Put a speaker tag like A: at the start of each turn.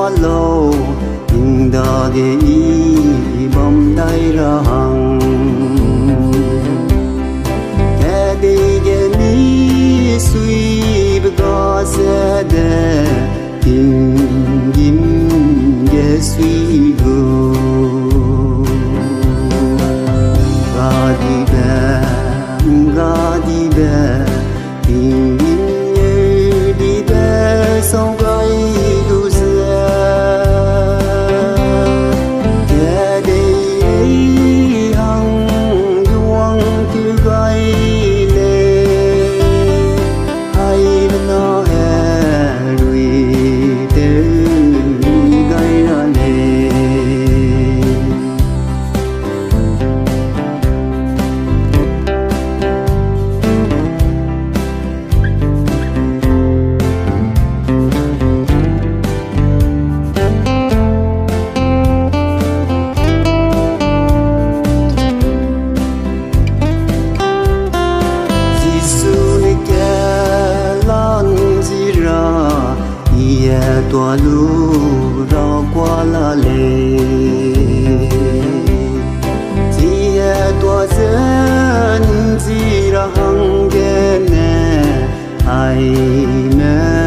A: qua lâu nhưng đã để ý bom tay ra hằng kẻ đi ghé mi suy bờ sẽ để tình im ghé suy go ga đi về tình im nhớ đi về sau gai du xe kẻ đây hằng duong từ gai lệ hay bên nó hè lui từ gai ra lệ tua lu ra qua la lệ chỉ tua dân chỉ ra hằng ghé nè ai nè